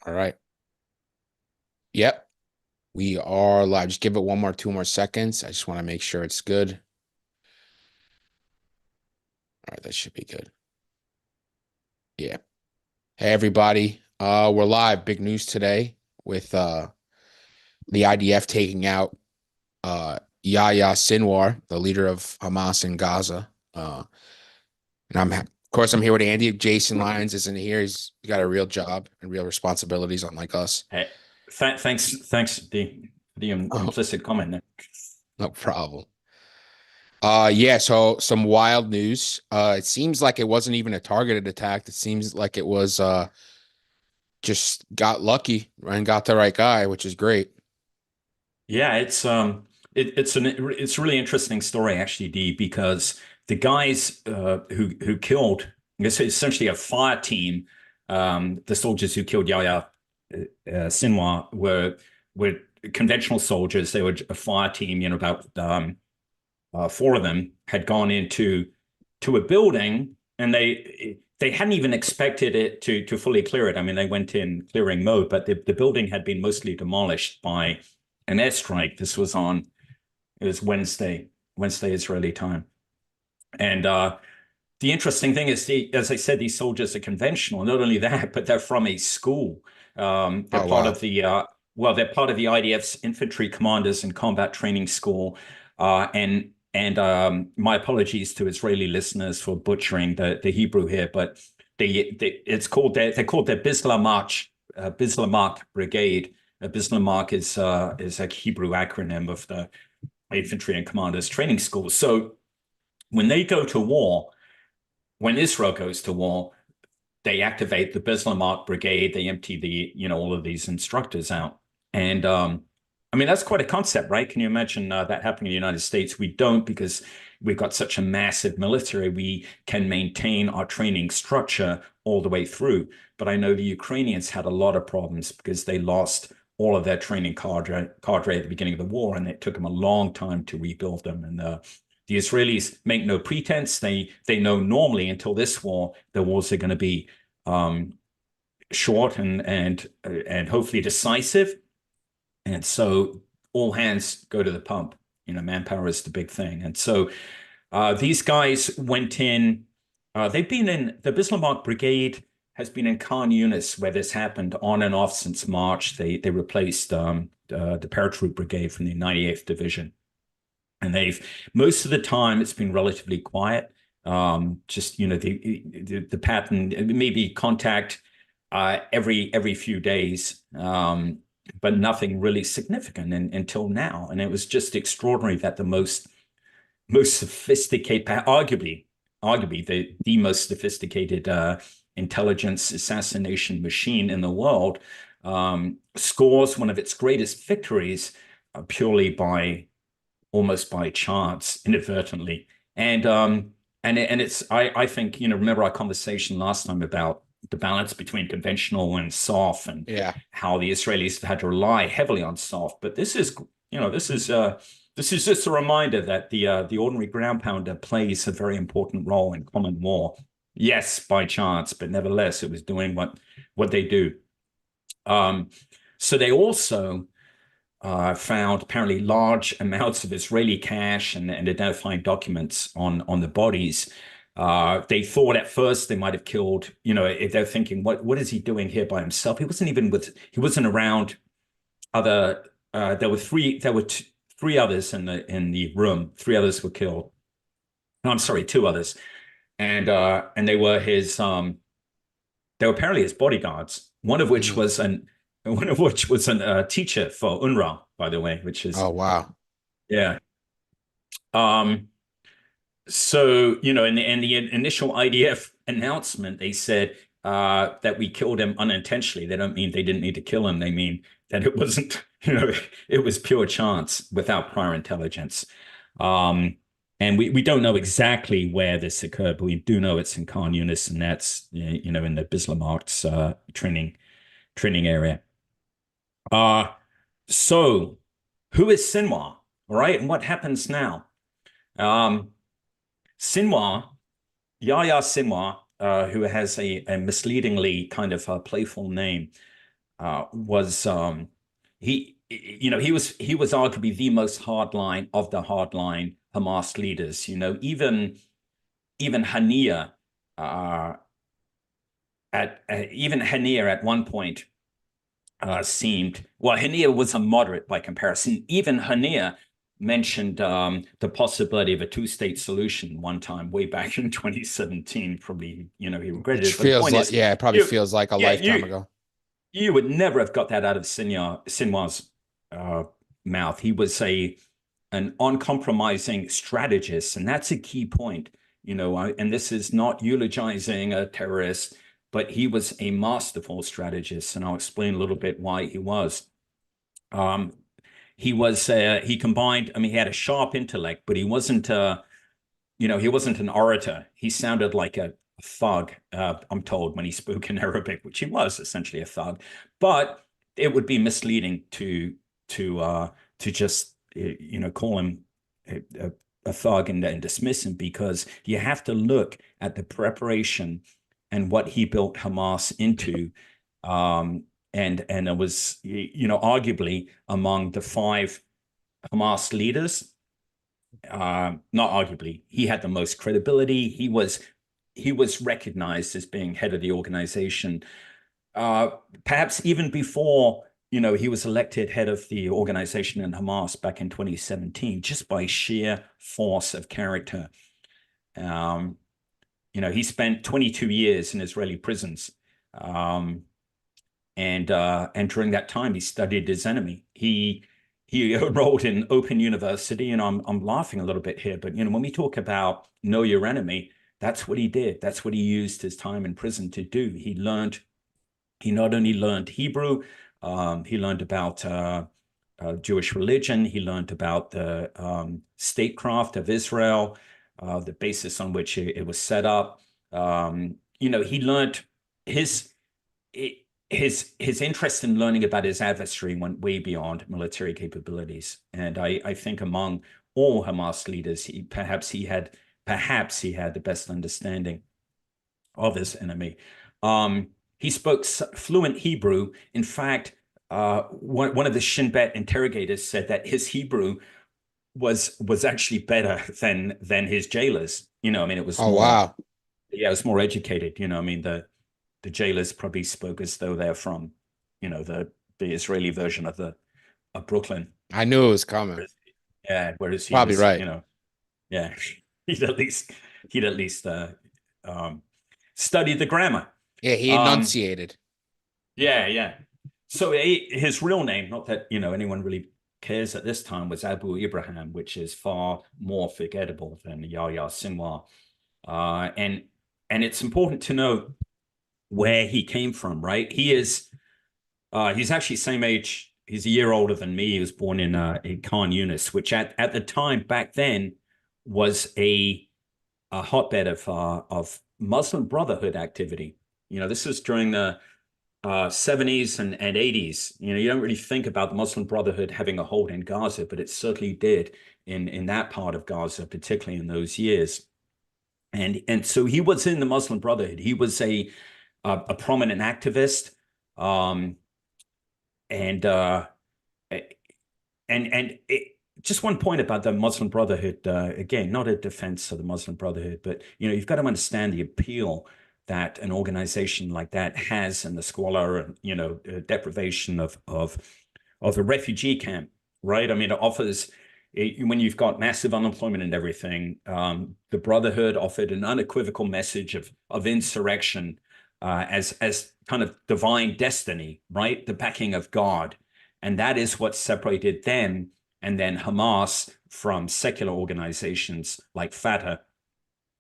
All right. Yep. We are live. Just give it 2 more seconds. I just want to make sure it's good. All right, that should be good. Yeah. Hey everybody. We're live. Big news today with the IDF taking out Yahya Sinwar, the leader of Hamas in Gaza. And of course I'm here with Andy. Jason Lyons isn't here. He's got a real job and real responsibilities, unlike us. Hey, thanks the Oh, implicit comment there. no problem. Yeah, so some wild news. It seems like it wasn't even a targeted attack. It seems like it was just got lucky and got the right guy, which is great. Yeah, it's a really interesting story actually, D, because the guys who killed, I guess it's essentially a fire team. The soldiers who killed Yahya Sinwar were conventional soldiers. They were a fire team. About four of them had gone into to a building, and they hadn't even expected it to fully clear it. I mean, they went in clearing mode, but the building had been mostly demolished by an airstrike. It was Wednesday Israeli time. And the interesting thing is, as I said, these soldiers are conventional. Not only that, but they're from a school. They're Oh part wow. of they're part of the IDF's Infantry Commanders and Combat Training School. And my apologies to Israeli listeners for butchering the Hebrew here, but they're called their Bislamach Brigade. Bislamach is a Hebrew acronym of the Infantry and Commanders Training School. So when they go to war, when Israel goes to war, they activate the Bismarck Brigade. They empty all of these instructors out. And I mean, that's quite a concept, right? Can you imagine that happening in the United States? We don't, because we've got such a massive military. We can maintain our training structure all the way through. But I know the Ukrainians had a lot of problems because they lost all of their training cadre at the beginning of the war, and it took them a long time to rebuild them. And the Israelis make no pretense. They know normally until this war, the wars are going to be um, short and hopefully decisive. And so all hands go to the pump. Manpower is the big thing. And so these guys went in. They've been in the Bismarck Brigade has been in Khan Yunis, where this happened on and off since March. They replaced the paratroop brigade from the 98th Division, and they've most of the time it's been relatively quiet. Just the pattern, maybe contact every few days, but nothing really significant until now. And it was just extraordinary that the most sophisticated, arguably the most sophisticated intelligence assassination machine in the world scores one of its greatest victories purely by almost by chance, inadvertently. And it's I think, remember our conversation last time about the balance between conventional and soft, and Yeah. how the Israelis have had to rely heavily on soft. But this is just a reminder that the ordinary ground pounder plays a very important role in common war. Yes, by chance, but nevertheless, it was doing what they do. Um, so they also found apparently large amounts of Israeli cash and identifying documents on the bodies. They thought at first they might have killed, if they're thinking, what is he doing here by himself? He wasn't around other. There were three others in the room. Three others were killed. No, I'm sorry, two others, and they were apparently his bodyguards. Mhm. One of which was a teacher for UNRWA, by the way, which is Oh wow. yeah. Um, so in the initial IDF announcement, they said that we killed him unintentionally. They don't mean they didn't need to kill him. They mean that it wasn't, it was pure chance without prior intelligence. Um, and we don't know exactly where this occurred, but we do know it's in Khan Yunis, and that's in the Bismarck's training area. Uh, so who is Sinwar? All right, and what happens now? Um, Sinwar, Yahya Sinwar, who has a misleadingly kind of playful name, was he was arguably the most hardline of the hardline Hamas leaders. Even Hania uh, at even Hania at one point seemed, well, Hania was a moderate by comparison. Even Hania mentioned the possibility of a two-state solution one time way back in 2017. Probably, he regretted Which it. But the feels point like, is, yeah, it probably you, feels like a yeah, lifetime you ago. you would never have got that out of Sinwar's uh, mouth. He was an uncompromising strategist, and that's a key point. And this is not eulogizing a terrorist, but he was a masterful strategist, and I'll explain a little bit why he was. Um, he combined. I mean, he had a sharp intellect, but he wasn't an orator. He sounded like a thug, I'm told, when he spoke in Arabic, which he was essentially a thug. But it would be misleading to just call him a thug and dismiss him, because you have to look at the preparation and what he built Hamas into. Um, and it was arguably among the five Hamas leaders, not arguably, he had the most credibility. He was recognized as being head of the organization, uh, perhaps even before he was elected head of the organization in Hamas back in 2017, just by sheer force of character. Um, he spent 22 years in Israeli prisons. Um, and during that time, he studied his enemy. He enrolled in Open University, and I'm laughing a little bit here, but when we talk about know your enemy, that's what he did. That's what he used his time in prison to do. He not only learned Hebrew, he learned about Jewish religion. He learned about the statecraft of Israel, the basis on which it was set up. He learned his his interest in learning about his adversary went way beyond military capabilities. And I think among all Hamas leaders, perhaps he had the best understanding of his enemy. He spoke fluent Hebrew. In fact, one of the Shin Bet interrogators said that his Hebrew was actually better than his jailers. I mean, it was Oh, more, wow. yeah, it was more educated. I mean, the jailers probably spoke as though they're from, the Israeli version of Brooklyn. I knew it was coming. Whereas he Probably was, right. yeah, he'd at least he'd at least um, studied the grammar. Yeah, he Um, enunciated. yeah, yeah. So his real name, not that anyone really cares at this time, was Abu Ibrahim, which is far more forgettable than Yahya Sinwar. And it's important to know where he came from, right? He's actually same age. He's a year older than me. He was born in Khan Yunis, which at the time back then was a hotbed of Muslim Brotherhood activity. This was during the 70s and 80s. You don't really think about the Muslim Brotherhood having a hold in Gaza, but it certainly did in that part of Gaza, particularly in those years. And so he was in the Muslim Brotherhood. He was a prominent activist. Um, and just one point about the Muslim Brotherhood. Again, not a defense of the Muslim Brotherhood, but you've got to understand the appeal that an organization like that has, and the squalor and deprivation of a refugee camp, right? I mean, it offers when you've got massive unemployment and everything. The Brotherhood offered an unequivocal message of insurrection as kind of divine destiny, right? The backing of God. And that is what separated them and then Hamas from secular organizations like Fatah.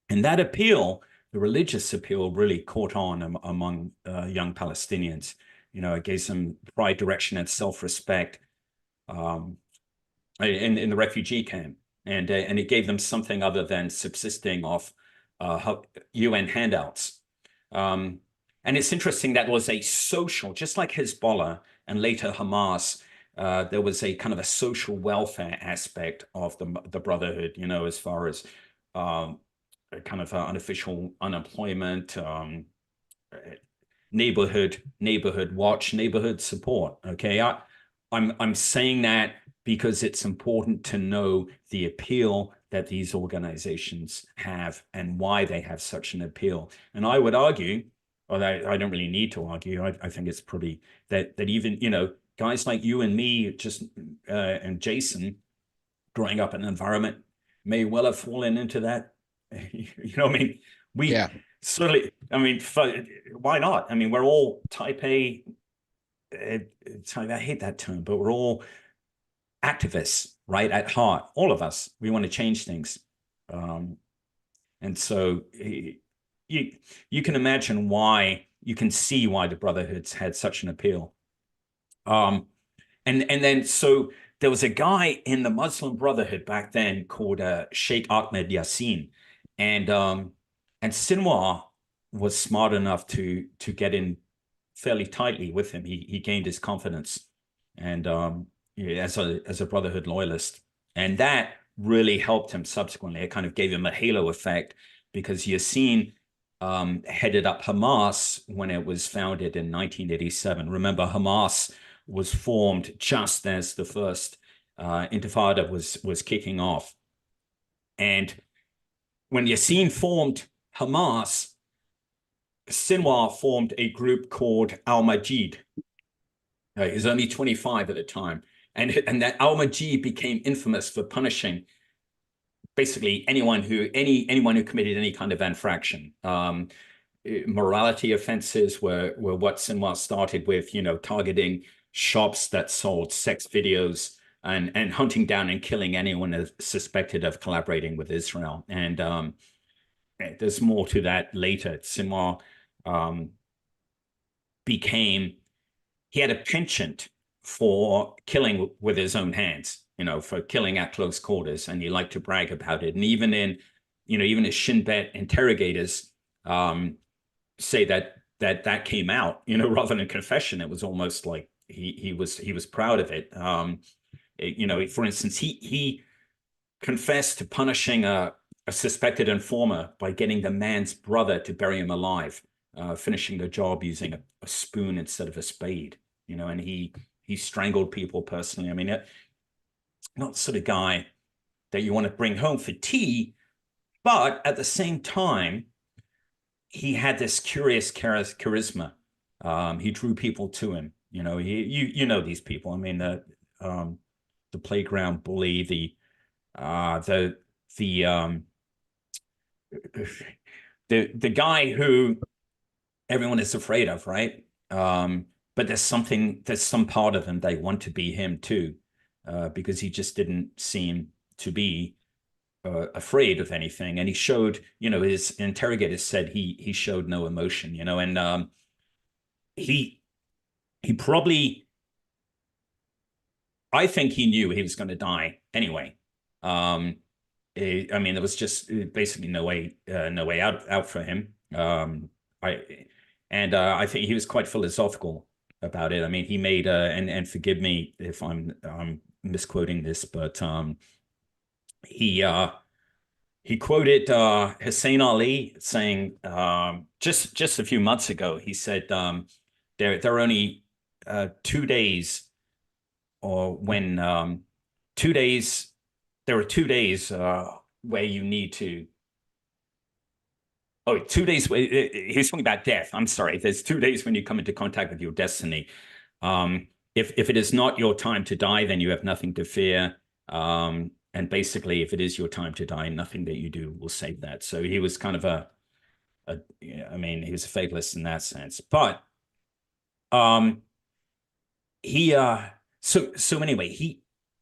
And that appeal, the religious appeal, really caught on among young Palestinians. It gave some pride, direction, and self-respect um, in the refugee camp, and it gave them something other than subsisting off UN handouts. Um, and it's interesting that was a social, just like Hezbollah and later Hamas. There was a kind of a social welfare aspect of the Brotherhood, as far as um, kind of unofficial unemployment, neighborhood watch, neighborhood support. Okay, I'm saying that because it's important to know the appeal that these organizations have and why they have such an appeal. And I would argue, or I don't really need to argue, I think it's pretty that even, you know, guys like you and me, just and Jason, growing up in an environment, may well have fallen into that. You know what I mean? We Yeah. certainly, I mean, why not? I mean, we're all type A, I hate that term, but we're all activists, right? At heart, all of us, we want to change things. And so you can imagine why, you can see why the Brotherhoods had such an appeal. And then so there was a guy in the Muslim Brotherhood back then called Sheikh Ahmed Yassin, and Sinwar was smart enough to get in fairly tightly with him. He gained his confidence, and as a Brotherhood loyalist, and that really helped him subsequently. It kind of gave him a halo effect because Yassin headed up Hamas when it was founded in 1987. Remember, Hamas was formed just as the first Intifada was kicking off. And when Yassin formed Hamas, Sinwar formed a group called Al-Majid. He was only 25 at the time. And that Al-Majid became infamous for punishing basically anyone who committed any kind of infraction. Morality offenses were what Sinwar started with, you know, targeting shops that sold sex videos and hunting down and killing anyone suspected of collaborating with Israel. And there's more to that later. Sinwar he had a penchant for killing with his own hands, you know, for killing at close quarters, and he liked to brag about it. And even his Shin Bet interrogators say that came out, you know, rather than confession. It was almost like he was proud of it. You know, for instance, he confessed to punishing a suspected informer by getting the man's brother to bury him alive, finishing the job using a spoon instead of a spade. You know, and he strangled people personally. I mean, not the sort of guy that you want to bring home for tea, but at the same time, he had this curious charisma. He drew people to him. You know, you know these people. I mean, the playground bully, the guy who everyone is afraid of, right? But there's some part of him they want to be him too, because he just didn't seem to be afraid of anything. And he showed, you know, his interrogators said he showed no emotion, you know, and he probably, I think he knew he was going to die anyway. I mean, there was just basically no way out for him. I think he was quite philosophical about it. I mean, he made and forgive me if I'm misquoting this, but he quoted Hussein Ali saying just a few months ago. He said there are only 2 days, or when 2 days. There are 2 days where you need to. Oh, 2 days. He's talking about death. I'm sorry. There's 2 days when you come into contact with your destiny. If it is not your time to die, then you have nothing to fear. And basically, if it is your time to die, nothing that you do will save that. So he was kind of I mean, he was a fatalist in that sense. But so anyway,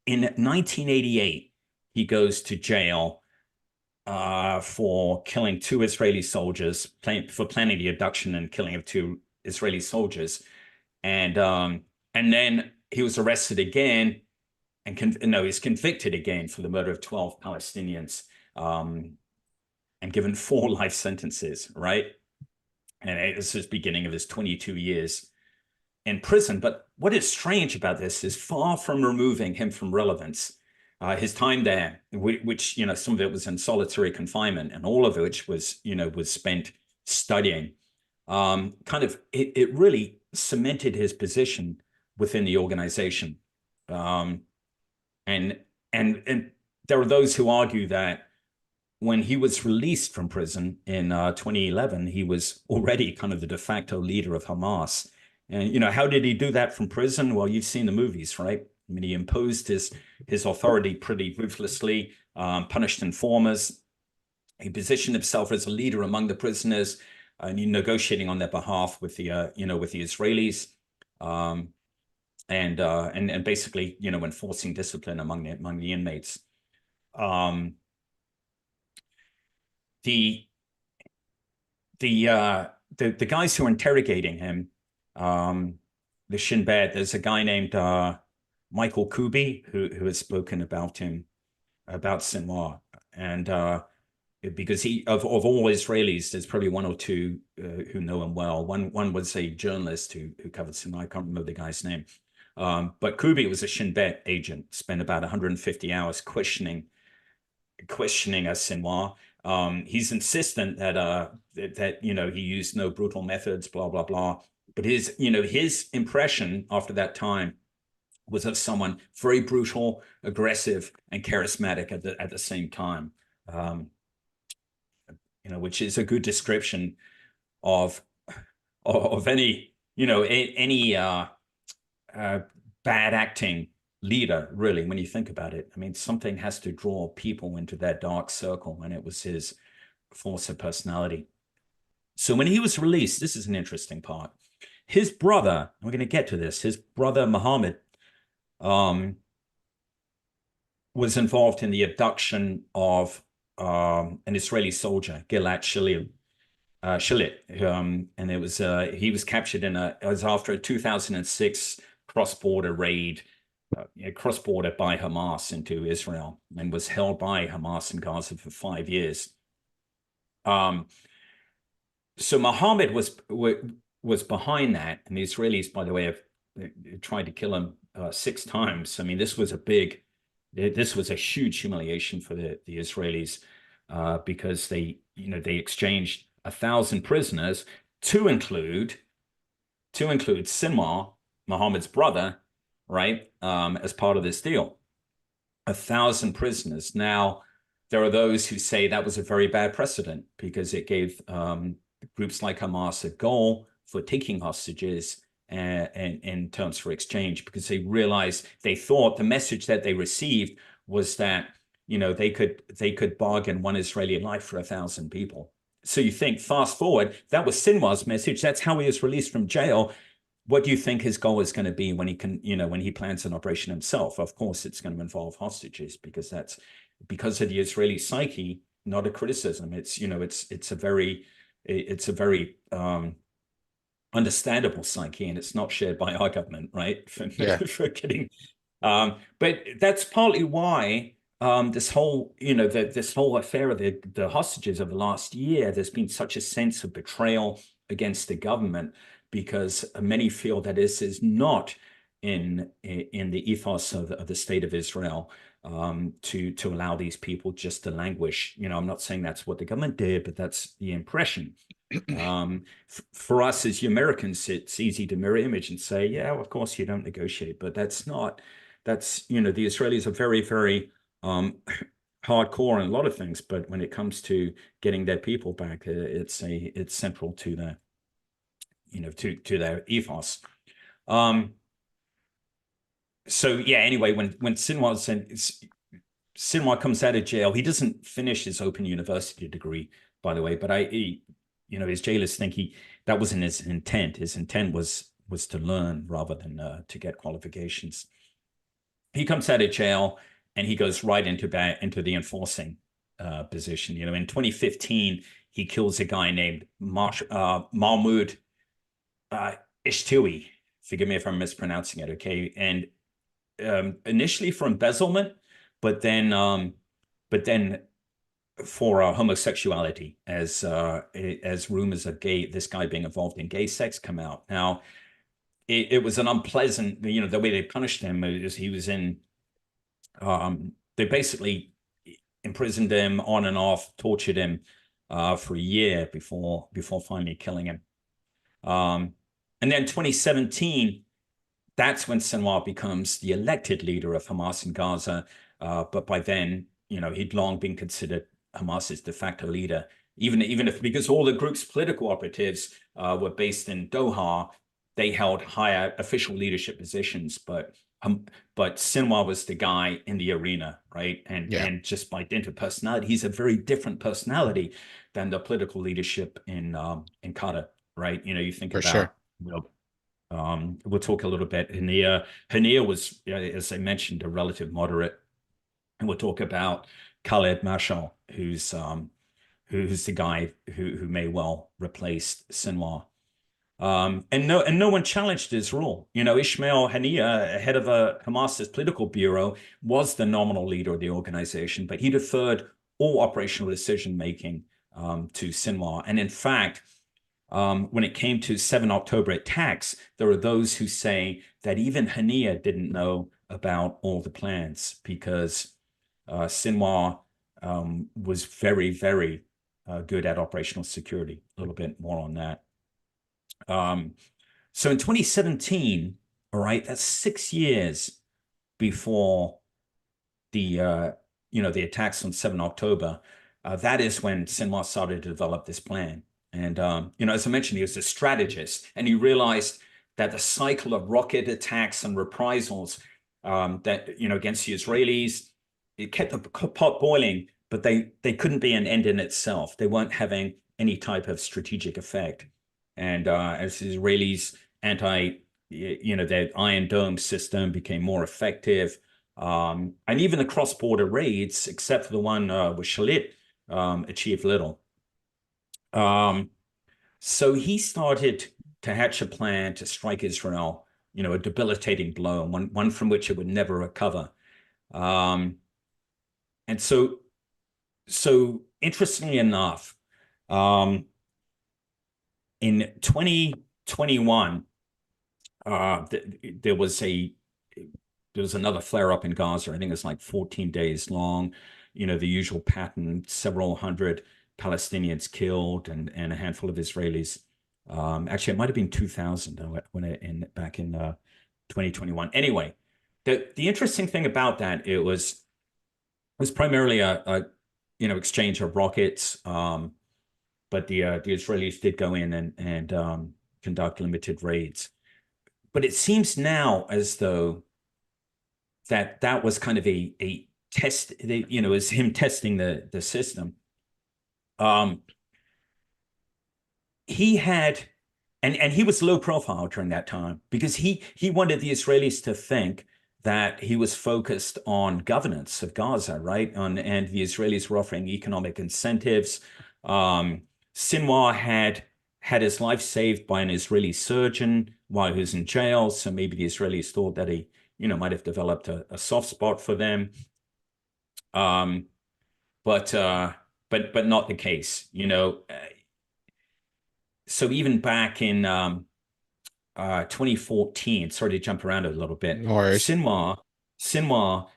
in 1988, he goes to jail for killing 2 Israeli soldiers, for planning the abduction and killing of 2 Israeli soldiers. And then he was arrested again and he's convicted again for the murder of 12 Palestinians, and given 4 life sentences, right? And this is the beginning of his 22 years in prison. But what is strange about this is, far from removing him from relevance, his time there, which, you know, some of it was in solitary confinement, and all of which was, you know, was spent studying. it really cemented his position within the organization. Um, and and there are those who argue that when he was released from prison in 2011, he was already kind of the de facto leader of Hamas. And how did he do that from prison? Well, you've seen the movies, right? I mean, he imposed his authority pretty ruthlessly, punished informers. He positioned himself as a leader among the prisoners, and negotiating on their behalf with with the Israelis, um, and basically enforcing discipline among the inmates. Um, the the guys who are interrogating him, um, the Shin Bet, there's a guy named Michael Kubi who has spoken about him, about Sinwar, and because he of all Israelis, there's probably one or two who know him well. One was a journalist who covered Sinwar. I can't remember the guy's name, but Kubi was a Shin Bet agent. Spent about 150 hours questioning a Sinwar. He's insistent that he used no brutal methods, blah blah blah. But his impression after that time was of someone very brutal, aggressive, and charismatic at the same time. Which is a good description of any any bad acting leader, really, when you think about it. I mean, something has to draw people into that dark circle, and it was his force of personality. So when he was released, this is an interesting part. His brother, we're going to get to this, his brother Mohammed was involved in the abduction of an Israeli soldier, Gilad Shalit, and it was he was captured it was after a 2006 cross-border raid, cross-border by Hamas into Israel, and was held by Hamas in Gaza for 5 years. So Mohammed was behind that, and the Israelis, by the way, have tried to kill him 6 times. I mean, this was a huge humiliation for the Israelis, because they exchanged 1,000 prisoners to include Sinwar, Mohammed's brother, right, as part of this deal. 1,000 prisoners. Now, there are those who say that was a very bad precedent because it gave groups like Hamas a goal for taking hostages and in terms for exchange, because they thought the message that they received was that they could bargain one Israeli life for 1,000 people. So you think, fast forward, that was Sinwar's message. That's how he was released from jail. What do you think his goal is going to be when he plans an operation himself? Of course, it's going to involve hostages, because that's because of the Israeli psyche, not a criticism. It's a very understandable psyche, and it's not shared by our government, right? For getting, but that's partly why this whole this whole affair of the hostages of the last year, there's been such a sense of betrayal against the government, because many feel that this is not in the ethos of the state of Israel, to allow these people just to languish. I'm not saying that's what the government did, but that's the impression. For us as Americans, it's easy to mirror image and say, yeah, well, of course you don't negotiate, but that's the Israelis are very, very hardcore in a lot of things, but when it comes to getting their people back, it's central to their to their ethos. So yeah, anyway, when Sinwar comes out of jail, he doesn't finish his Open University degree, by the way, but his jailers think that wasn't his intent. His intent was to learn rather than to get qualifications. He comes out of jail and he goes right into the enforcing position. In 2015, he kills a guy named Mahmoud Ishtui. Forgive me if I'm mispronouncing it. Okay, and initially for embezzlement, but then for homosexuality, as rumors of this guy being involved in gay sex come out. Now, it was an unpleasant, the way they punished him is he was in, they basically imprisoned him on and off, tortured him for a year before finally killing him. And then 2017, that's when Sinwar becomes the elected leader of Hamas in Gaza. But by then, he'd long been considered Hamas's de facto leader, even if because all the group's political operatives were based in Doha, they held higher official leadership positions. But Sinwar was the guy in the arena, right? Yeah, And just by dint of personality, he's a very different personality than the political leadership in Qatar, right? You think for sure. about we'll talk a little bit. Hania was, as I mentioned, a relative moderate, and we'll talk about Khaled Mashal, who's the guy who may well replace Sinwar. And no one challenged his rule. Ismail Hania, head of Hamas's political bureau, was the nominal leader of the organization, but he deferred all operational decision making to Sinwar. And in fact, when it came to 7 October attacks, there are those who say that even Hania didn't know about all the plans because Sinwar was very, very good at operational security. A little bit more on that. So in 2017, all right, that's 6 years before the attacks on 7 October. That is when Sinwar started to develop this plan. And as I mentioned, he was a strategist, and he realized that the cycle of rocket attacks and reprisals that against the Israelis, it kept the pot boiling, but they couldn't be an end in itself. They weren't having any type of strategic effect. And as the Israelis their Iron Dome system became more effective, and even the cross-border raids, except for the one with Shalit, achieved little. So he started to hatch a plan to strike Israel, a debilitating blow, one from which it would never recover. And so interestingly enough, in 2021, there was another flare up in Gaza. I think it's like 14 days long. The usual pattern: several hundred Palestinians killed and a handful of Israelis. Actually, it might have been 2,000 back in 2021. Anyway, the interesting thing about that, it was primarily a exchange of rockets, but the Israelis did go in and conduct limited raids. But it seems now as though that was kind of a test, as him testing the system. He had, and he was low profile during that time because he wanted the Israelis to think that he was focused on governance of Gaza, right? And the Israelis were offering economic incentives. Sinwar had his life saved by an Israeli surgeon while he was in jail, so maybe the Israelis thought that he, might have developed a soft spot for them. But not the case, So even back in 2014, sorry to jump around a little bit, No worries. Sinwar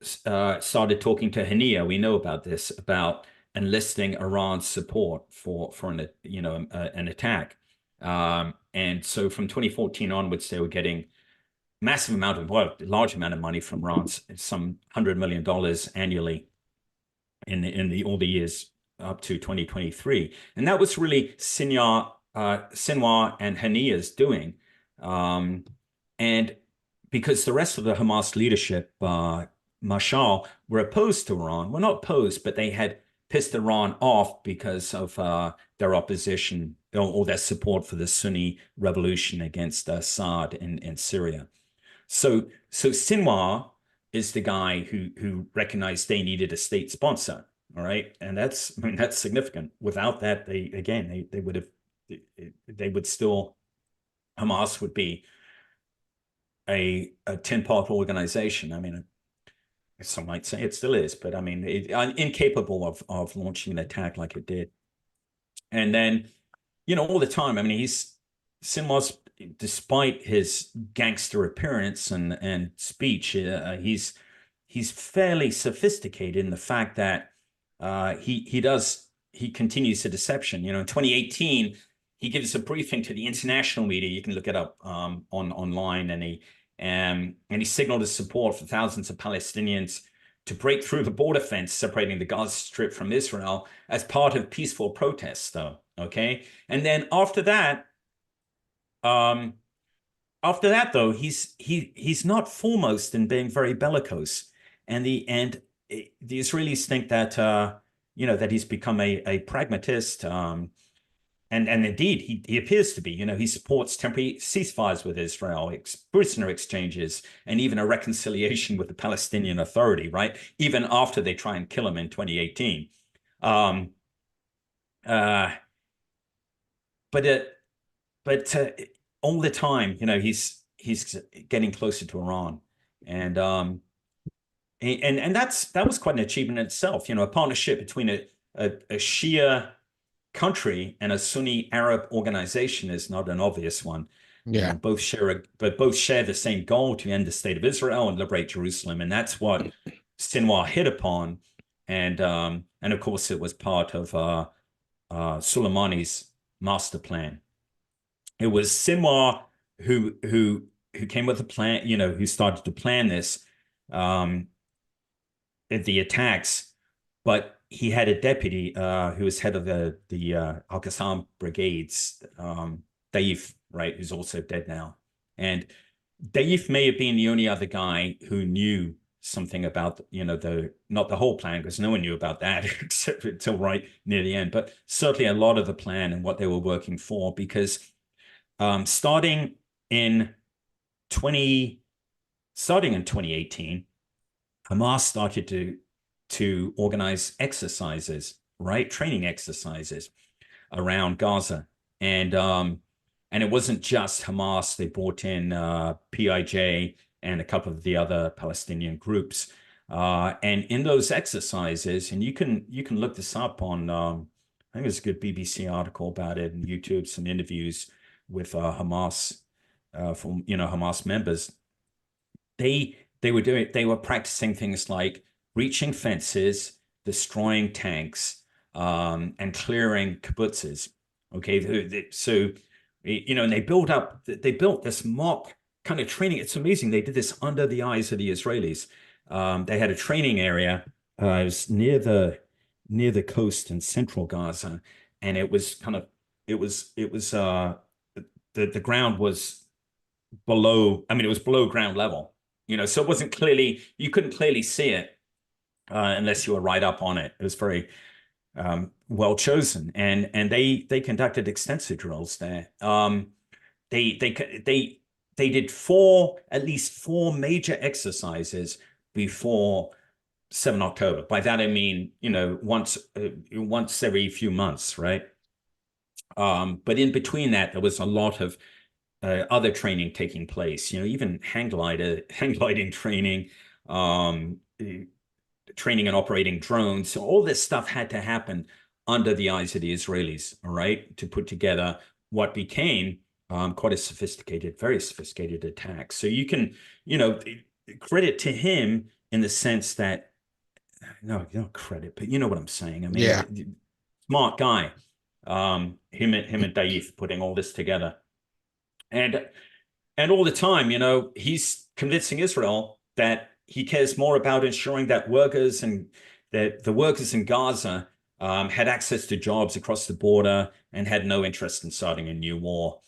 started talking to Hania. We know about this, about enlisting Iran's support for an attack. And so from 2014 onwards, they were getting large amount of money from Iran, some $100 million annually in all the years up to 2023. And that was really Sinwar and Hania's doing. And because the rest of the Hamas leadership, Mashal, were opposed to Iran. Well, not opposed, but they had pissed Iran off because of their opposition or their support for the Sunni revolution against Assad in Syria. So Sinwar is the guy who recognized they needed a state sponsor. All right, and that's significant. Without that, they would still, Hamas would be a tin-pot organization. I mean, some might say it still is, but I mean, incapable of launching an attack like it did. And then, all the time, I mean, Sinwar's, despite his gangster appearance and speech, he's fairly sophisticated in the fact that he continues the deception. In 2018, he gives a briefing to the international media. You can look it up online, and he signaled his support for thousands of Palestinians to break through the border fence separating the Gaza Strip from Israel as part of peaceful protests, though. Okay, and then um, after that, though, he's not foremost in being very bellicose, and the Israelis think that that he's become a pragmatist. And indeed, he appears to be. He supports temporary ceasefires with Israel, prisoner exchanges, and even a reconciliation with the Palestinian Authority, right? Even after they try and kill him in 2018. Um, uh, but all the time, he's getting closer to Iran, and that was quite an achievement in itself. A partnership between a Shia country and a Sunni Arab organization is not an obvious one. Yeah. Both share the same goal to end the state of Israel and liberate Jerusalem, and that's what Sinwar hit upon. And of course, it was part of Soleimani's master plan. It was Sinwar who came with the plan, who started to plan this, the attacks, but he had a deputy who was head of the Al-Qassam brigades, Daif, right, who's also dead now. And Daif may have been the only other guy who knew something about, not the whole plan, because no one knew about that except until right near the end, but certainly a lot of the plan and what they were working for, because starting in 2018, Hamas started to organize exercises, right? Training exercises around Gaza. And it wasn't just Hamas. They brought in PIJ and a couple of the other Palestinian groups. And in those exercises, and you can look this up on, I think there's a good BBC article about it, and YouTube, some interviews with Hamas, from Hamas members. They were practicing things like reaching fences, destroying tanks, and clearing kibbutzes. Okay, so and they built this mock kind of training. It's amazing. They did this under the eyes of the Israelis. They had a training area. It was near the coast in central Gaza, and it was the ground was below. I mean, it was below ground level. So it wasn't clearly, you couldn't clearly see it unless you were right up on it. It was very well chosen, and they conducted extensive drills there. They did at least four major exercises before 7 October. By that I mean, once every few months, right? But in between that, there was a lot of other training taking place. Even hang gliding training, training and operating drones. So all this stuff had to happen under the eyes of the Israelis, all right, to put together what became quite a very sophisticated attack. So you can, credit to him in the sense that, no, credit, but you know what I'm saying. I mean, Yeah. smart guy. Him and Daif putting all this together. And all the time, he's convincing Israel that he cares more about ensuring that the workers in Gaza had access to jobs across the border and had no interest in starting a new war.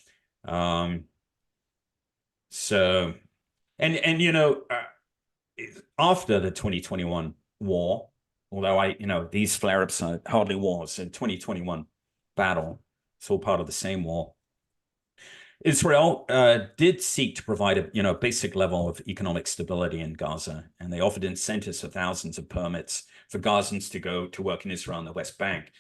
So, after the 2021 war, although these flare-ups are hardly wars, in 2021 battle, it's all part of the same war. Israel did seek to provide a basic level of economic stability in Gaza, and they offered incentives for thousands of permits for Gazans to go to work in Israel on the West Bank.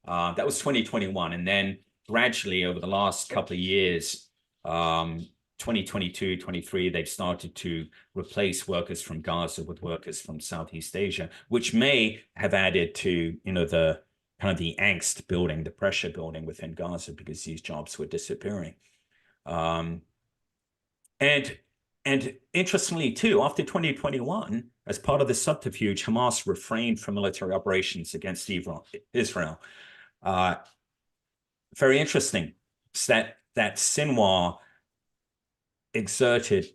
That was 2021, and then gradually over the last couple of years, 2022, 23, they've started to replace workers from Gaza with workers from Southeast Asia, which may have added to the kind of the angst building, the pressure building within Gaza, because these jobs were disappearing. And interestingly, too, after 2021, as part of the subterfuge, Hamas refrained from military operations against Israel. Very interesting. that Sinwar exerted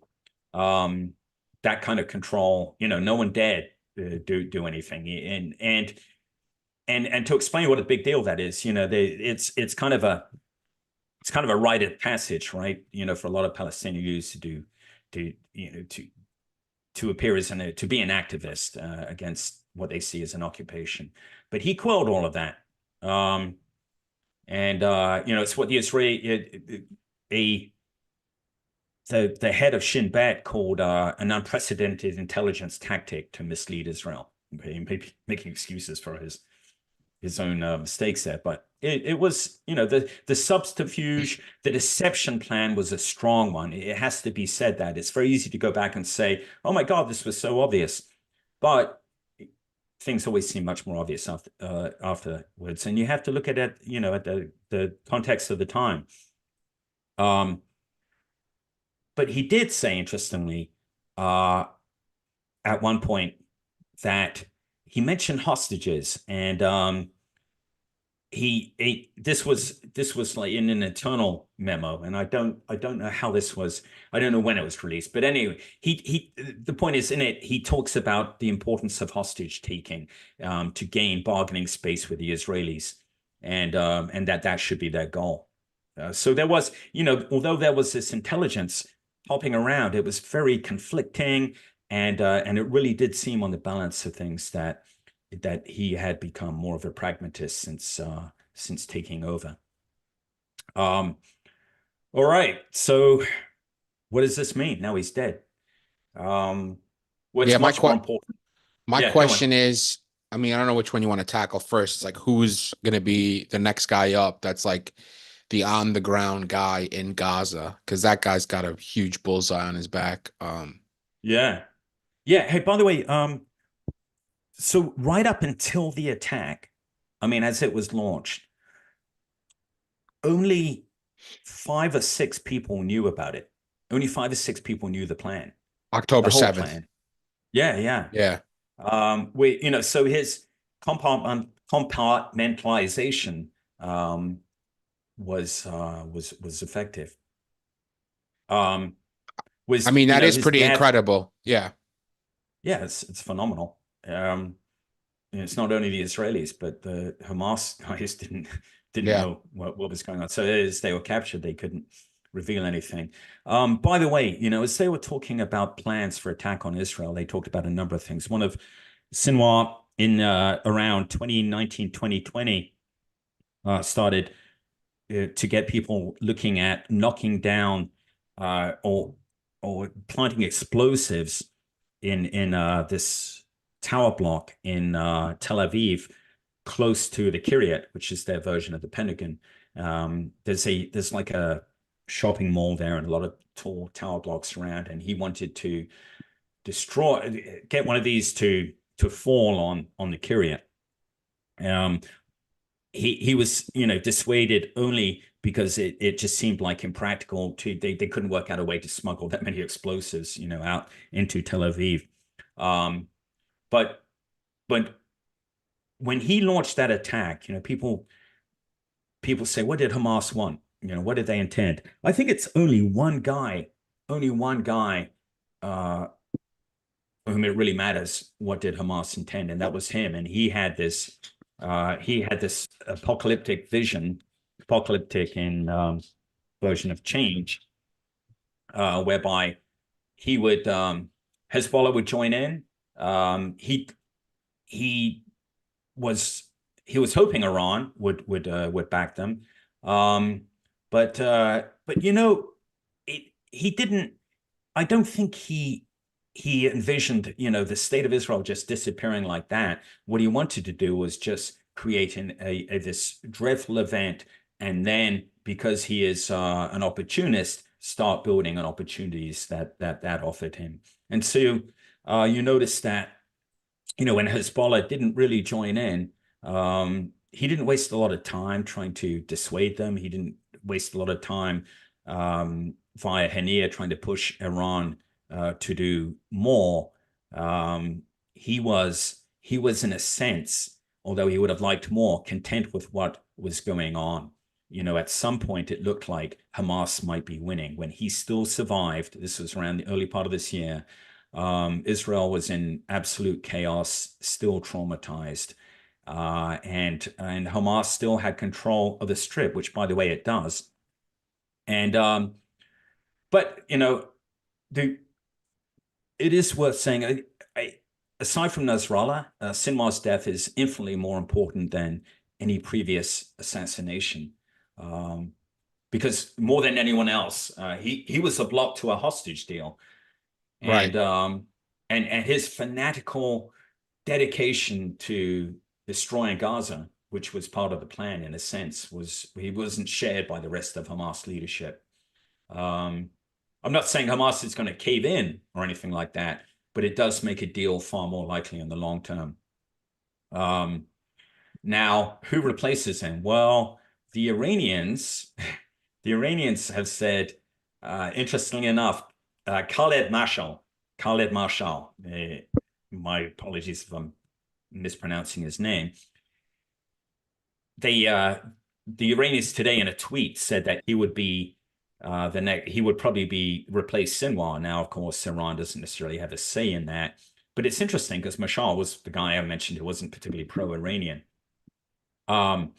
that kind of control. No one dared do anything. And to explain what a big deal that is, it's kind of a rite of passage, right? For a lot of Palestinian youth to appear as to be an activist against what they see as an occupation. But he quelled all of that. It's what the the head of Shin Bet called an unprecedented intelligence tactic to mislead Israel. Okay, maybe making excuses for his own mistakes there, but it was, the subterfuge, the deception plan was a strong one. It has to be said that it's very easy to go back and say, "Oh my God, this was so obvious," but things always seem much more obvious afterwards, and you have to look at it, at the context of the time. But he did say, interestingly, at one point, that he mentioned hostages, and this was like in an internal memo, and I don't know how this was. I don't know when it was released, but anyway, the point is, in it he talks about the importance of hostage taking to gain bargaining space with the Israelis, and that should be their goal. So there was, although there was this intelligence hopping around, it was very conflicting, and it really did seem on the balance of things that he had become more of a pragmatist since taking over. All right, so what does this mean? Now he's dead. What's Yeah, much more important? my Yeah, go on. question is, I mean, I don't know which one you want to tackle first. It's like who's gonna be the next guy up that's like the on the ground guy in Gaza, because that guy's got a huge bullseye on his back. Yeah, yeah. Hey, by the way, so right up until the attack, I mean, as it was launched, only 5 or 6 people knew about it. Only 5 or 6 people knew the plan, the October whole 7th. plan. Yeah, yeah. Yeah. So his compartmentalization was effective. I Was mean, that is his pretty death? incredible. Yeah. Yeah, it's phenomenal. It's not only the Israelis, but the Hamas guys didn't Yeah. know what was going on. So as they were captured, they couldn't reveal anything. By the way, as they were talking about plans for attack on Israel, they talked about a number of things. One of Sinwar in around 2019, 2020 started to get people looking at knocking down or planting explosives in this tower block in Tel Aviv, close to the Kiryat, which is their version of the Pentagon. There's like a shopping mall there and a lot of tall tower blocks around, and he wanted to get one of these to fall on the Kiryat. Um, he was dissuaded only because it just seemed like impractical they couldn't work out a way to smuggle that many explosives out into Tel Aviv. um, but but when he launched that attack, people say, what did Hamas want? What did they intend? I think it's only one guy uh, for whom it really matters what did Hamas intend, and that was him. And he had this apocalyptic vision, apocalyptic in version of change, whereby he would Hezbollah would join in. He was he was hoping Iran would back them, um, but he didn't. I don't think he envisioned, the state of Israel just disappearing like that. What he wanted to do was just create this dreadful event, and then because he is an opportunist, start building on opportunities that offered him. And so you notice that when Hezbollah didn't really join in, he didn't waste a lot of time trying to dissuade them. He didn't waste a lot of time via Hania trying to push Iran to do more. He was in a sense, although he would have liked more, content with what was going on. at some point it looked like Hamas might be winning. When he still survived, this was around the early part of this year, Israel was in absolute chaos, still traumatized. And Hamas still had control of the Strip, which, by the way, it does. And but the it is worth saying, aside from Nasrallah, Sinwar's death is infinitely more important than any previous assassination, because more than anyone else, he was a block to a hostage deal, Right. and his fanatical dedication to destroying Gaza, which was part of the plan in a sense, he wasn't shared by the rest of Hamas leadership. Um, I'm not saying Hamas is going to cave in or anything like that, but it does make a deal far more likely in the long term. Now, who replaces him? Well, the Iranians, the Iranians have said, interestingly enough, Khaled Mashal, my apologies if I'm mispronouncing his name. The Iranians today in a tweet said that he would be he would probably be replace Sinwar. Now, of course, Iran doesn't necessarily have a say in that, but it's interesting because Mashal was the guy I mentioned who wasn't particularly pro-Iranian. So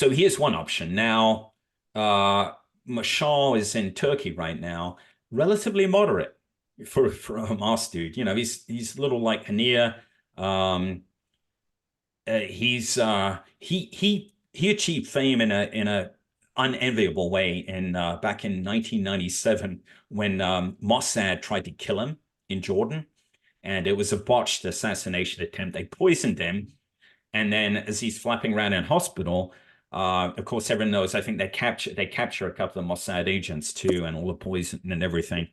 here's one option. Now, Mashal is in Turkey right now, relatively moderate for a Hamas dude. He's a little like Hania. He achieved fame in a unenviable way in back in 1997 when Mossad tried to kill him in Jordan, and it was a botched assassination attempt. They poisoned him, and then as he's flapping around in hospital, of course, everyone knows. I think they capture a couple of Mossad agents too, and all the poison and everything.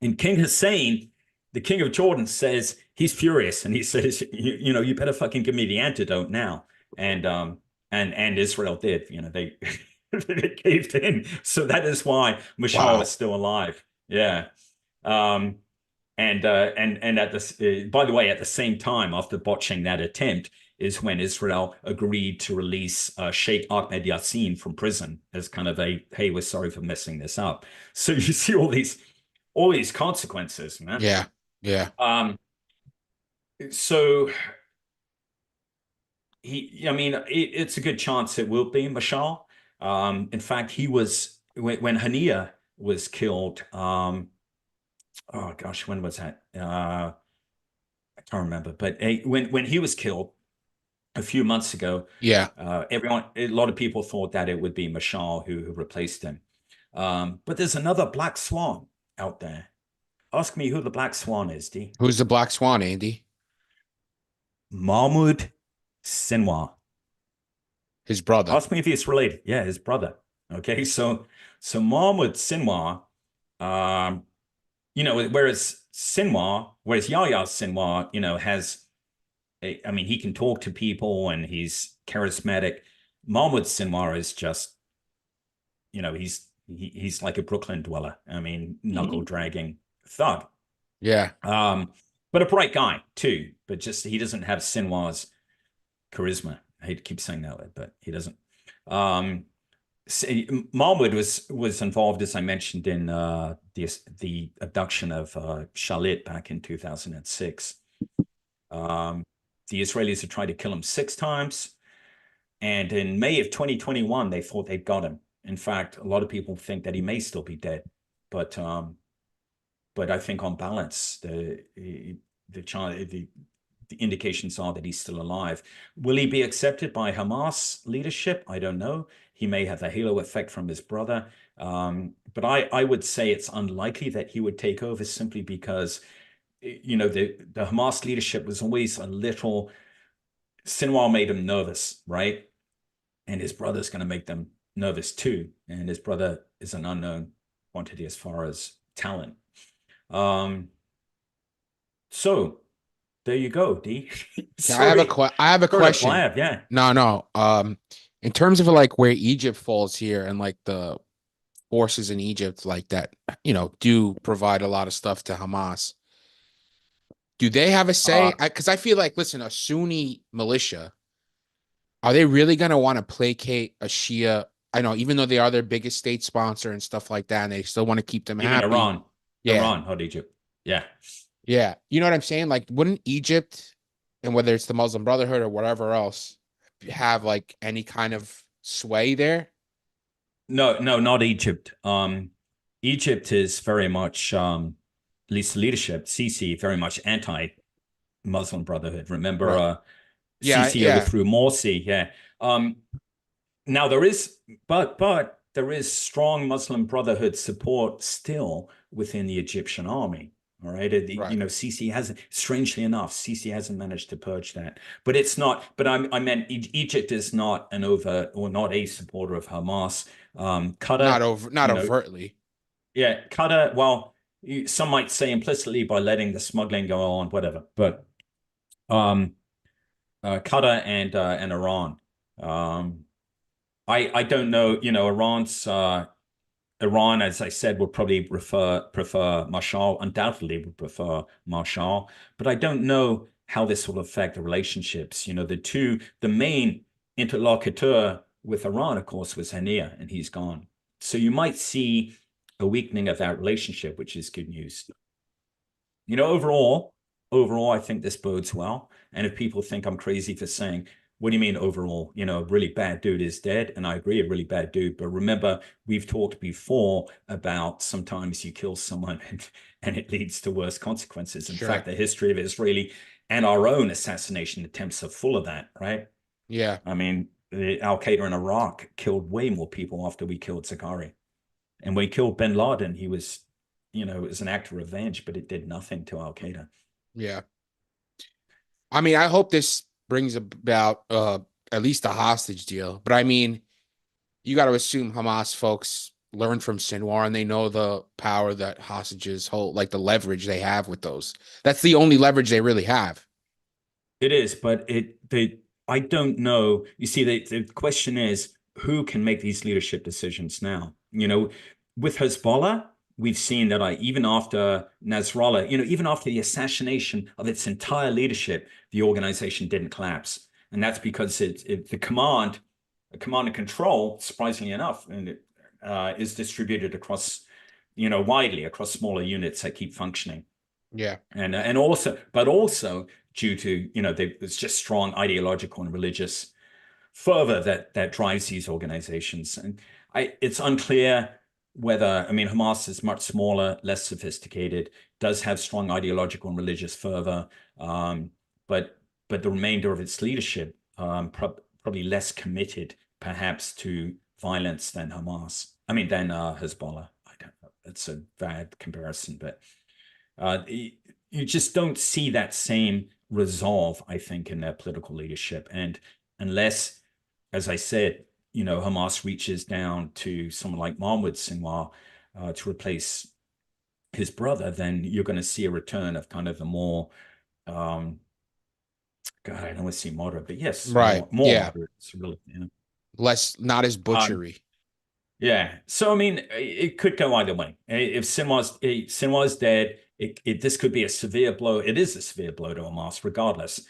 And King Hussein, the king of Jordan, says he's furious, and he says, you better fucking give me the antidote now. And Israel did. They they caved in. So that is why Mashal is Wow. still alive. Yeah. Um, and at this, by the way, at the same time, after botching that attempt, is when Israel agreed to release Sheikh Ahmed Yassin from prison as kind of a, hey, we're sorry for messing this up. So you see all these consequences, man. Yeah. Yeah. So I mean, it's a good chance it will be Mashal. In fact, he was when Hania was killed. Oh gosh, when was that? I can't remember. But when he was killed a few months ago, Yeah. a lot of people thought that it would be Mashal who replaced him. But there's another black swan out there. Ask me who the black swan is, D. Who's the Black Swan, Andy? Mahmoud Sinwar. His brother. Ask me if he's related. Yeah, his brother. Okay, so Mahmoud Sinwar, um, whereas Yahya Sinwar, has, I mean, he can talk to people and he's charismatic. Mahmoud Sinwar is just, he's like a Brooklyn dweller. I mean, knuckle dragging thug. Yeah. But a bright guy too. But just he doesn't have Sinwar's charisma. I hate to keep saying that, but he doesn't. Um, Mahmoud was involved, as I mentioned, in the abduction of Shalit back in 2006. The Israelis had tried to kill him 6 times, and in May of 2021, they thought they'd got him. In fact, a lot of people think that he may still be dead, but I think on balance, the indications are that he's still alive. Will he be accepted by Hamas leadership? I don't know. He may have the halo effect from his brother. But I would say it's unlikely that he would take over simply because, the Hamas leadership was always a little, Sinwar made him nervous, right? And his brother's going to make them nervous too. And his brother is an unknown quantity as far as talent. Um, so there you go, D. Yeah, I have Sorry, I have a sort of question. blab, yeah. No, no. In terms of like where Egypt falls here and like the forces in Egypt like that, do provide a lot of stuff to Hamas. Do they have a say? Uh, Because I feel like, listen, a Sunni militia, Are they really going to want to placate a Shia? I know, even though they are their biggest state sponsor and stuff like that, and they still want to keep them You mean happy. Iran? Yeah. Iran, not Egypt. Yeah. Yeah. You know what I'm saying? Like, wouldn't Egypt, and whether it's the Muslim Brotherhood or whatever else, have like any kind of sway there? No, no, not Egypt. Egypt is very much, at least the leadership, Sisi, very much anti-Muslim Brotherhood. Remember, Right. Yeah. Sisi Yeah. overthrew Morsi. Yeah. Um, Now there is, but there is strong Muslim Brotherhood support still within the Egyptian army. All right, Right. Sisi hasn't. Strangely enough, Sisi hasn't managed to purge that. But it's not. But I meant Egypt is not an overt or not a supporter of Hamas. Qatar, Not you know, overtly. yeah, Qatar. Well, some might say implicitly by letting the smuggling go on, whatever. But um, Qatar and Iran. Um, I don't know. Iran, as I said, would probably prefer Mashal. Undoubtedly, would prefer Mashal. But I don't know how this will affect the relationships. The main interlocutor with Iran, of course, was Hania, and he's gone. So you might see a weakening of that relationship, which is good news. Overall, I think this bodes well. And if people think I'm crazy for saying, what do you mean overall? A really bad dude is dead. And I agree, a really bad dude. But remember, we've talked before about sometimes you kill someone and it leads to worse consequences. In Sure. fact, the history of Israeli and our own assassination attempts are full of that, right? Yeah. I mean, Al Qaeda in Iraq killed way more people after we killed Zakari. And when we killed bin Laden, it was an act of revenge, but it did nothing to Al Qaeda. Yeah. I mean, I hope this brings about at least a hostage deal. But I mean, you got to assume Hamas folks learned from Sinwar and they know the power that hostages hold, like the leverage they have with those. That's the only leverage they really have. It is, but I don't know. You see, the question is who can make these leadership decisions now? With Hezbollah, we've seen that even after Nasrallah, even after the assassination of its entire leadership, the organization didn't collapse. And that's because the command and control, surprisingly enough, and is distributed across, widely across smaller units that keep functioning. Yeah. And also due to there's just strong ideological and religious fervor that drives these organizations. And it's unclear whether, I mean, Hamas is much smaller, less sophisticated, does have strong ideological and religious fervor, but the remainder of its leadership probably less committed, perhaps, to violence than Hamas. I mean, than Hezbollah. I don't know. That's a bad comparison, but you just don't see that same resolve, I think, in their political leadership. And unless, as I said, Hamas reaches down to someone like Mahmoud Sinwar to replace his brother, then you're going to see a return of kind of a more, God, I don't want to say moderate, but yes, Right. more Yeah. moderate. It's really, Less, not as Um, butchery. Yeah. So I mean, it could go either way. If Sinwar's dead, this could be a severe blow. It is a severe blow to Hamas, regardless.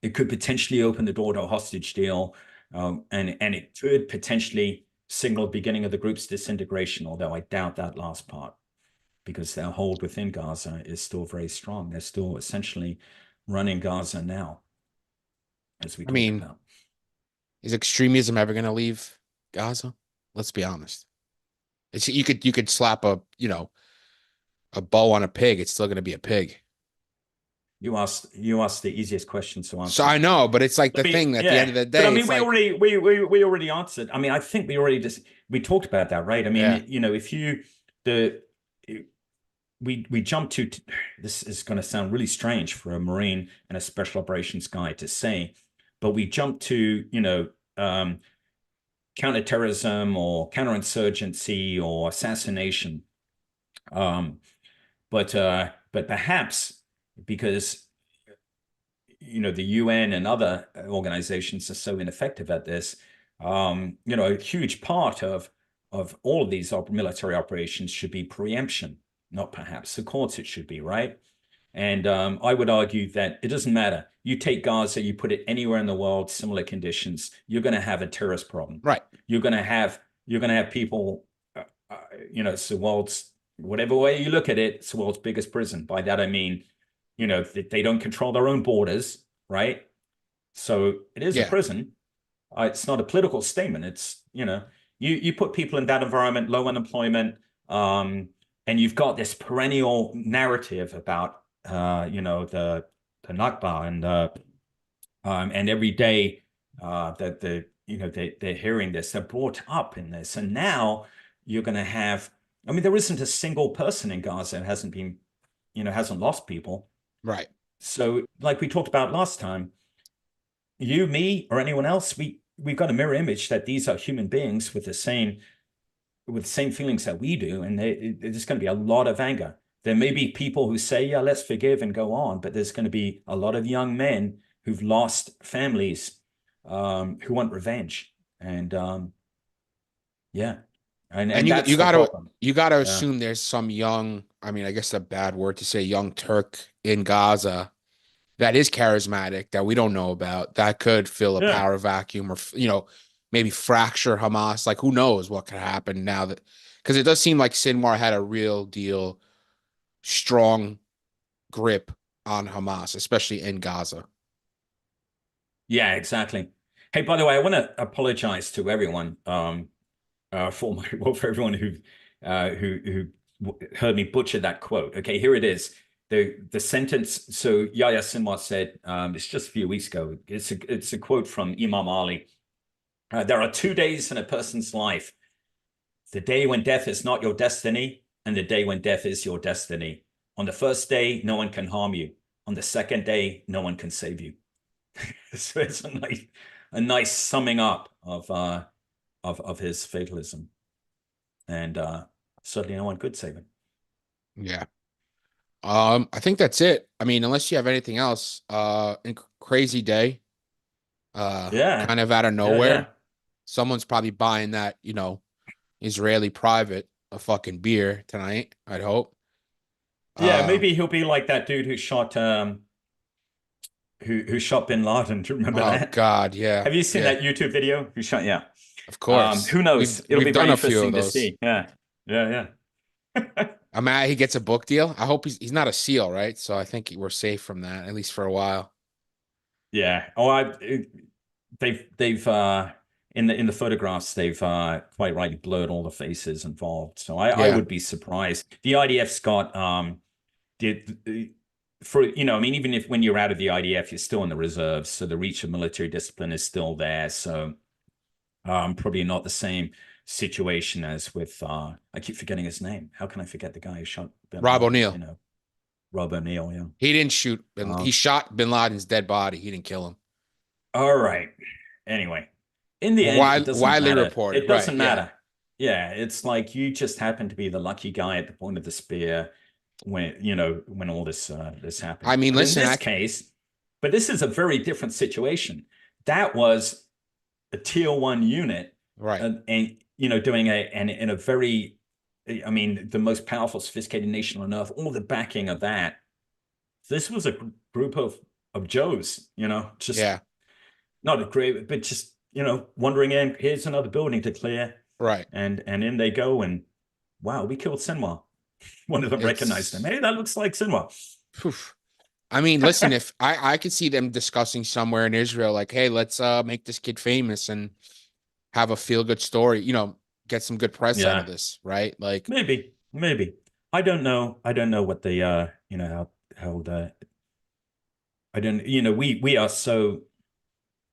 It could potentially open the door to a hostage deal, and it could potentially signal the beginning of the group's disintegration. Although I doubt that last part, because their hold within Gaza is still very strong. They're still essentially running Gaza now, as we I talked mean, about. is extremism ever going to leave Gaza? Let's be honest. You could slap a bow on a pig. It's still going to be a pig. You asked the easiest question to So answer. I know, but it's like the Let me, thing at the end yeah. of the But I day, mean, it's like, we already answered. I mean, I think we talked about that, right? I yeah, mean, if the we jump to this is going to sound really strange for a Marine and a special operations guy to say, but we jump to counterterrorism or counterinsurgency or assassination. Um, but perhaps because the UN and other organizations are so ineffective at this. A huge part of all of these military operations should be preemption, not perhaps. Of course, it should be, right? And I would argue that it doesn't matter. You take Gaza, you put it anywhere in the world, similar conditions, you're going to have a terrorist problem. Right. You're going to have people. Uh, it's the world's whatever way you look at it, it's the world's biggest prison. By that I mean, they don't control their own borders, right? So it is a Yeah. prison. It's not a political statement. It's you put people in that environment, low unemployment, and you've got this perennial narrative about the Nakba and every day that they're hearing this, they're brought up in this, and now you're going to have. I mean, there isn't a single person in Gaza that hasn't lost people. Right. So, like we talked about last time, you, me, or anyone else, we've got a mirror image that these are human beings with the same feelings that we do, and there's going to be a lot of anger. There may be people who say, "Yeah, let's forgive and go on," but there's going to be a lot of young men who've lost families, who want revenge, and yeah, and And and you that's you the gotta problem. you gotta Yeah, assume there's some young, I mean, I guess a bad word to say, young Turk in Gaza that is charismatic that we don't know about that could fill a yeah. power vacuum or maybe fracture Hamas. Like who knows what could happen now that because it does seem like Sinwar had a real deal strong grip on Hamas, especially in Gaza. Yeah, exactly. Hey, by the way, I want to apologize to everyone for everyone who heard me butcher that quote. Okay, here it is. The sentence. So Yahya Sinwar said, it's just a few weeks ago. It's a quote from Imam Ali. There are 2 days in a person's life: the day when death is not your destiny, and the day when death is your destiny. On the first day, no one can harm you. On the second day, no one can save you. So it's a nice summing up of his fatalism, and certainly no one could save him. Yeah. I think that's it. I mean, unless you have anything else, crazy day, Yeah, kind of out of yeah, yeah, nowhere. Someone's probably buying that, Israeli private a fucking beer tonight, I'd hope. yeah. Uh, Maybe he'll be like that dude who shot Bin Laden. Do you remember oh that? God, yeah, Have you seen yeah, that YouTube video? Who shot? Yeah. of course. Who We've knows? It'll we've be done very a few of interesting to those. see. Yeah, yeah, yeah. I'm mad he gets a book deal. I hope he's not a SEAL, right? So I think we're safe from that, at least for a while. Yeah. Oh, they've in the photographs they've quite rightly blurred all the faces involved. So I Yeah, would be surprised. The IDF's got did for I mean, even if when you're out of the IDF, you're still in the reserves, so the reach of military discipline is still there. So probably not the same situation as with I keep forgetting his name. How can I forget the guy who shot Bin Rob Laden? O'Neill. Rob O'Neill. Yeah. He didn't shoot. He Um, shot Bin Laden's dead body. He didn't kill him. all right. Anyway, in the end, it doesn't Widely matter. reported. It Right. doesn't Yeah. matter. Yeah, it's like you just happen to be the lucky guy at the point of the spear when all this I happened. mean, But in listen, this case, this is a very different situation. That was a tier one unit, right. and doing and in a very, I mean, the most powerful, sophisticated nation on earth, all the backing of that. This was a group of Joes, just Yeah. not a great, but just wandering in. Here's another building to clear, Right. and in they go, and wow, we killed Sinwar. One of them recognized him. It's Hey, that looks like Sinwar. phew. I mean, listen, if I could see them discussing somewhere in Israel, like, hey, let's make this kid famous and have a feel good story, get some good press out of Yeah, this, right? Like, maybe. I don't know. I don't know what the how the I don't we are so.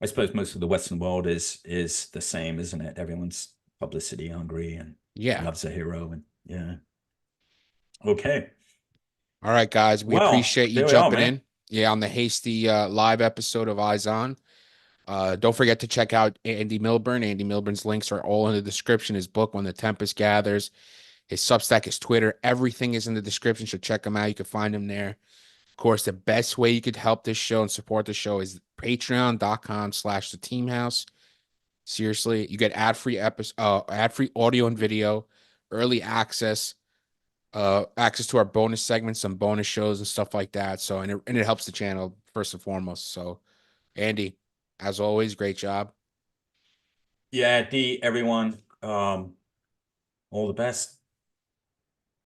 I suppose most of the Western world is the same, isn't it? Everyone's publicity hungry and yeah. loves a hero, and yeah. Okay. All right, guys. We Well, appreciate you there we are, jumping man. in. Yeah, on the hasty live episode of Eyes On. Don't forget to check out Andy Milburn. Andy Milburn's links are all in the description. His book, When the Tempest Gathers, his Substack, his Twitter, everything is in the description. So check him out. You can find him there. Of course, the best way you could help this show and support the show is patreon.com/the team house. Seriously, you get ad-free audio and video, early access, access to our bonus segments, some bonus shows and stuff like that. So, and it helps the channel first and foremost. So, Andy, as always, great job. Yeah, D, everyone, all the best.